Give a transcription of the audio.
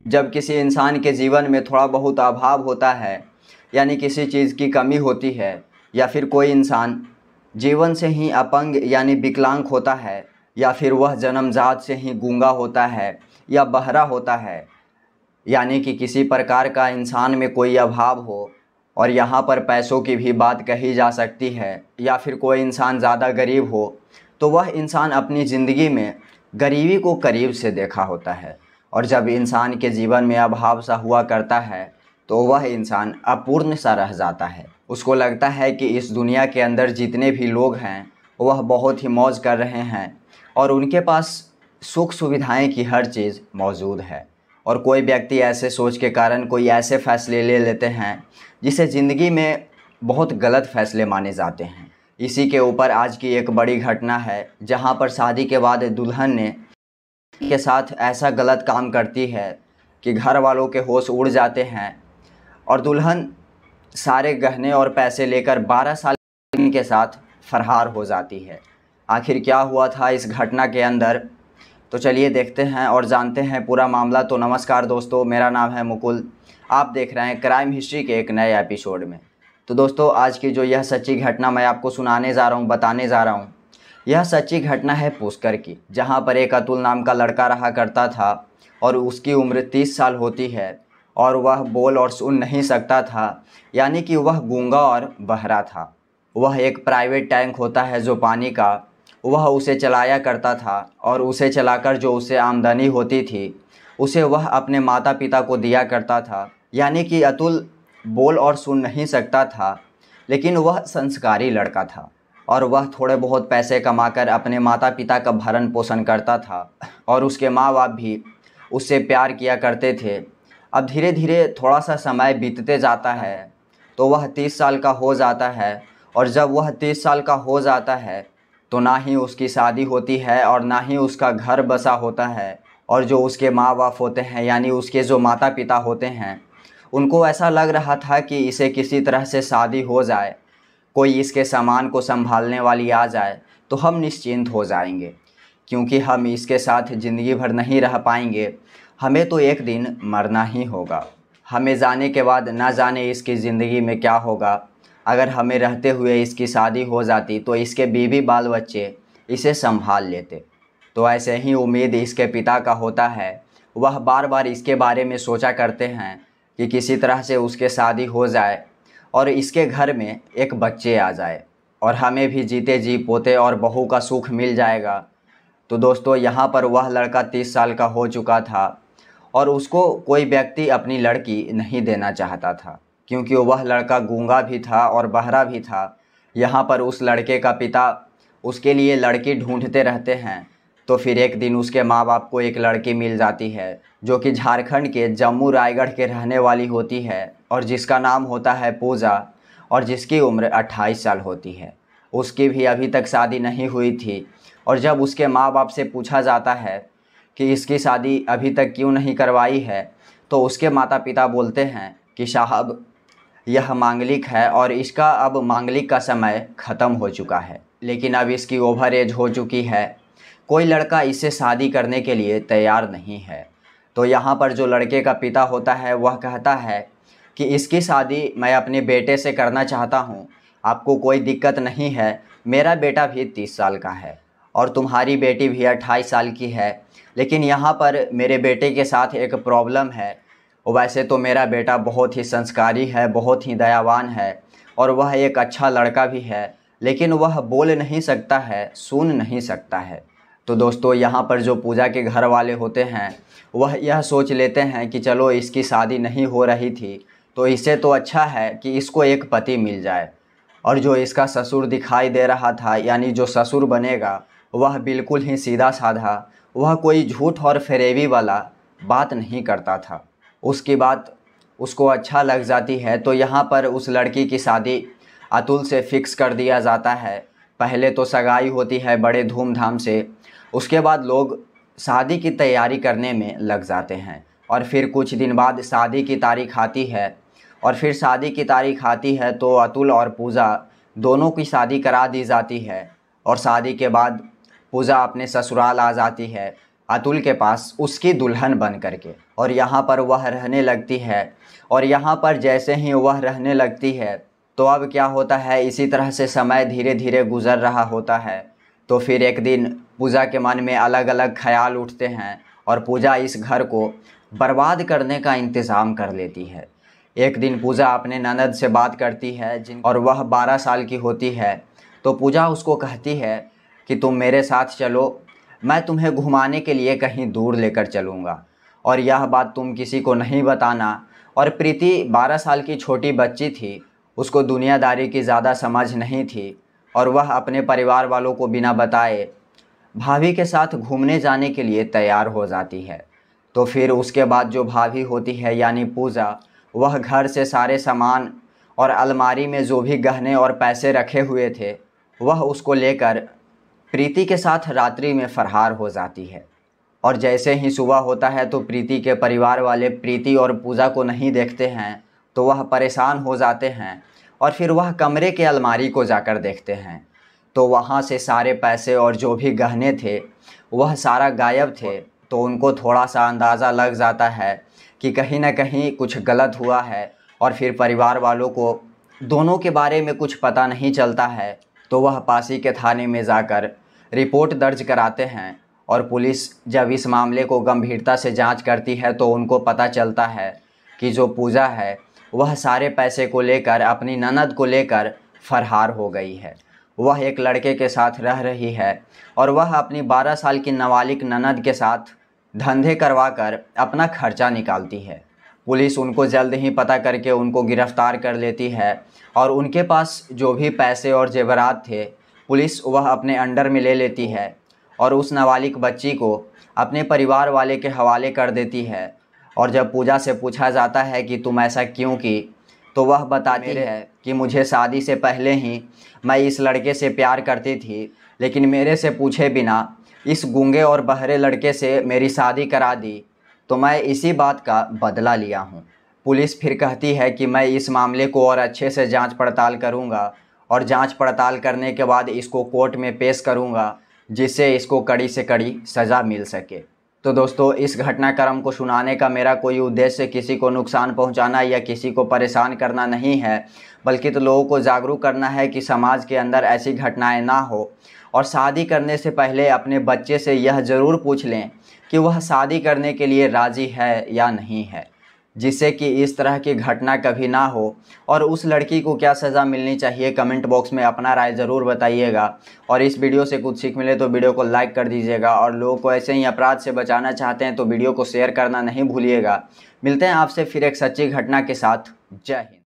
जब किसी इंसान के जीवन में थोड़ा बहुत अभाव होता है, यानी किसी चीज़ की कमी होती है, या फिर कोई इंसान जीवन से ही अपंग यानी विकलांग होता है, या फिर वह जन्मजात से ही गूंगा होता है या बहरा होता है, यानी कि किसी प्रकार का इंसान में कोई अभाव हो, और यहाँ पर पैसों की भी बात कही जा सकती है, या फिर कोई इंसान ज़्यादा गरीब हो, तो वह इंसान अपनी ज़िंदगी में गरीबी को करीब से देखा होता है। और जब इंसान के जीवन में अभाव सा हुआ करता है तो वह इंसान अपूर्ण सा रह जाता है। उसको लगता है कि इस दुनिया के अंदर जितने भी लोग हैं वह बहुत ही मौज कर रहे हैं और उनके पास सुख सुविधाएं की हर चीज़ मौजूद है। और कोई व्यक्ति ऐसे सोच के कारण कोई ऐसे फ़ैसले ले लेते हैं जिसे ज़िंदगी में बहुत गलत फ़ैसले माने जाते हैं। इसी के ऊपर आज की एक बड़ी घटना है, जहां पर शादी के बाद दुल्हन ने के साथ ऐसा गलत काम करती है कि घर वालों के होश उड़ जाते हैं और दुल्हन सारे गहने और पैसे लेकर 12 साल के साथ फरार हो जाती है। आखिर क्या हुआ था इस घटना के अंदर, तो चलिए देखते हैं और जानते हैं पूरा मामला। तो नमस्कार दोस्तों, मेरा नाम है मुकुल। आप देख रहे हैं क्राइम हिस्ट्री के एक नए एपिसोड में। तो दोस्तों, आज की जो यह सच्ची घटना मैं आपको सुनाने जा रहा हूँ, बताने जा रहा हूँ, यह सच्ची घटना है पुष्कर की, जहाँ पर एक अतुल नाम का लड़का रहा करता था और उसकी उम्र 30 साल होती है और वह बोल और सुन नहीं सकता था, यानी कि वह गूंगा और बहरा था। वह एक प्राइवेट टैंक होता है जो पानी का, वह उसे चलाया करता था और उसे चलाकर जो उसे आमदनी होती थी उसे वह अपने माता पिता को दिया करता था। यानी कि अतुल बोल और सुन नहीं सकता था, लेकिन वह संस्कारी लड़का था और वह थोड़े बहुत पैसे कमाकर अपने माता पिता का भरण पोषण करता था और उसके माँ बाप भी उससे प्यार किया करते थे। अब धीरे धीरे थोड़ा सा समय बीतते जाता है तो वह 30 साल का हो जाता है और जब वह 30 साल का हो जाता है तो ना ही उसकी शादी होती है और ना ही उसका घर बसा होता है। और जो उसके माँ बाप होते हैं, यानी उसके जो माता पिता होते हैं, उनको ऐसा लग रहा था कि इसे किसी तरह से शादी हो जाए, कोई इसके सामान को संभालने वाली आ जाए तो हम निश्चिंत हो जाएंगे, क्योंकि हम इसके साथ ज़िंदगी भर नहीं रह पाएंगे। हमें तो एक दिन मरना ही होगा। हमें जाने के बाद ना जाने इसकी ज़िंदगी में क्या होगा। अगर हमें रहते हुए इसकी शादी हो जाती तो इसके बीवी बाल बच्चे इसे संभाल लेते। तो ऐसे ही उम्मीद इसके पिता का होता है। वह बार बार इसके बारे में सोचा करते हैं कि किसी तरह से उसके शादी हो जाए और इसके घर में एक बच्चे आ जाए और हमें भी जीते जी पोते और बहू का सुख मिल जाएगा। तो दोस्तों, यहाँ पर वह लड़का 30 साल का हो चुका था और उसको कोई व्यक्ति अपनी लड़की नहीं देना चाहता था, क्योंकि वह लड़का गूंगा भी था और बहरा भी था। यहाँ पर उस लड़के का पिता उसके लिए लड़की ढूंढते रहते हैं। तो फिर एक दिन उसके माँ बाप को एक लड़की मिल जाती है जो कि झारखंड के जम्मू रायगढ़ के रहने वाली होती है और जिसका नाम होता है पूजा, और जिसकी उम्र 28 साल होती है। उसकी भी अभी तक शादी नहीं हुई थी और जब उसके माँ बाप से पूछा जाता है कि इसकी शादी अभी तक क्यों नहीं करवाई है, तो उसके माता पिता बोलते हैं कि साहब, यह मांगलिक है और इसका अब मांगलिक का समय ख़त्म हो चुका है, लेकिन अब इसकी ओवर एज हो चुकी है, कोई लड़का इससे शादी करने के लिए तैयार नहीं है। तो यहाँ पर जो लड़के का पिता होता है वह कहता है कि इसकी शादी मैं अपने बेटे से करना चाहता हूँ, आपको कोई दिक्कत नहीं है। मेरा बेटा भी 30 साल का है और तुम्हारी बेटी भी 28 साल की है, लेकिन यहाँ पर मेरे बेटे के साथ एक प्रॉब्लम है। वैसे तो मेरा बेटा बहुत ही संस्कारी है, बहुत ही दयावान है और वह एक अच्छा लड़का भी है, लेकिन वह बोल नहीं सकता है, सुन नहीं सकता है। तो दोस्तों, यहाँ पर जो पूजा के घर वाले होते हैं वह यह सोच लेते हैं कि चलो, इसकी शादी नहीं हो रही थी तो इससे तो अच्छा है कि इसको एक पति मिल जाए। और जो इसका ससुर दिखाई दे रहा था, यानी जो ससुर बनेगा, वह बिल्कुल ही सीधा साधा, वह कोई झूठ और फरेबी वाला बात नहीं करता था। उसकी बात उसको अच्छा लग जाती है। तो यहाँ पर उस लड़की की शादी अतुल से फिक्स कर दिया जाता है। पहले तो सगाई होती है बड़े धूमधाम से, उसके बाद लोग शादी की तैयारी करने में लग जाते हैं और फिर कुछ दिन बाद शादी की तारीख आती है। और फिर शादी की तारीख आती है तो अतुल और पूजा दोनों की शादी करा दी जाती है और शादी के बाद पूजा अपने ससुराल आ जाती है। अतुल के पास उसकी दुल्हन बन करके, और यहाँ पर वह रहने लगती है। और यहाँ पर जैसे ही वह रहने लगती है तो अब क्या होता है, इसी तरह से समय धीरे धीरे गुज़र रहा होता है। तो फिर एक दिन पूजा के मन में अलग अलग ख्याल उठते हैं और पूजा इस घर को बर्बाद करने का इंतज़ाम कर लेती है। एक दिन पूजा अपने ननद से बात करती है और वह 12 साल की होती है। तो पूजा उसको कहती है कि तुम मेरे साथ चलो, मैं तुम्हें घुमाने के लिए कहीं दूर लेकर चलूँगा, और यह बात तुम किसी को नहीं बताना। और प्रीति 12 साल की छोटी बच्ची थी, उसको दुनियादारी की ज़्यादा समझ नहीं थी, और वह अपने परिवार वालों को बिना बताए भाभी के साथ घूमने जाने के लिए तैयार हो जाती है। तो फिर उसके बाद जो भाभी होती है यानी पूजा, वह घर से सारे सामान और अलमारी में जो भी गहने और पैसे रखे हुए थे वह उसको लेकर प्रीति के साथ रात्रि में फरार हो जाती है। और जैसे ही सुबह होता है तो प्रीति के परिवार वाले प्रीति और पूजा को नहीं देखते हैं, तो वह परेशान हो जाते हैं और फिर वह कमरे के अलमारी को जाकर देखते हैं। तो वहाँ से सारे पैसे और जो भी गहने थे वह सारा गायब थे। तो उनको थोड़ा सा अंदाज़ा लग जाता है कि कहीं ना कहीं कुछ गलत हुआ है, और फिर परिवार वालों को दोनों के बारे में कुछ पता नहीं चलता है। तो वह पास ही के थाने में जाकर रिपोर्ट दर्ज कराते हैं, और पुलिस जब इस मामले को गंभीरता से जांच करती है तो उनको पता चलता है कि जो पूजा है वह सारे पैसे को लेकर अपनी ननद को लेकर फरार हो गई है। वह एक लड़के के साथ रह रही है और वह अपनी 12 साल की नाबालिग ननद के साथ धंधे करवाकर अपना खर्चा निकालती है। पुलिस उनको जल्द ही पता करके उनको गिरफ्तार कर लेती है, और उनके पास जो भी पैसे और जेवरात थे पुलिस वह अपने अंडर में ले लेती है, और उस नाबालिग बच्ची को अपने परिवार वाले के हवाले कर देती है। और जब पूजा से पूछा जाता है कि तुम ऐसा क्यों की, तो वह बताती है कि मुझे शादी से पहले ही मैं इस लड़के से प्यार करती थी, लेकिन मेरे से पूछे बिना इस गूंगे और बहरे लड़के से मेरी शादी करा दी, तो मैं इसी बात का बदला लिया हूँ। पुलिस फिर कहती है कि मैं इस मामले को और अच्छे से जांच पड़ताल करूँगा, और जांच पड़ताल करने के बाद इसको कोर्ट में पेश करूँगा, जिससे इसको कड़ी से कड़ी सज़ा मिल सके। तो दोस्तों, इस घटनाक्रम को सुनाने का मेरा कोई उद्देश्य किसी को नुकसान पहुंचाना या किसी को परेशान करना नहीं है, बल्कि तो लोगों को जागरूक करना है कि समाज के अंदर ऐसी घटनाएं ना हो। और शादी करने से पहले अपने बच्चे से यह ज़रूर पूछ लें कि वह शादी करने के लिए राज़ी है या नहीं है, जिससे कि इस तरह की घटना कभी ना हो। और उस लड़की को क्या सज़ा मिलनी चाहिए, कमेंट बॉक्स में अपना राय ज़रूर बताइएगा। और इस वीडियो से कुछ सीख मिले तो वीडियो को लाइक कर दीजिएगा, और लोगों को ऐसे ही अपराध से बचाना चाहते हैं तो वीडियो को शेयर करना नहीं भूलिएगा। मिलते हैं आपसे फिर एक सच्ची घटना के साथ। जय हिंद।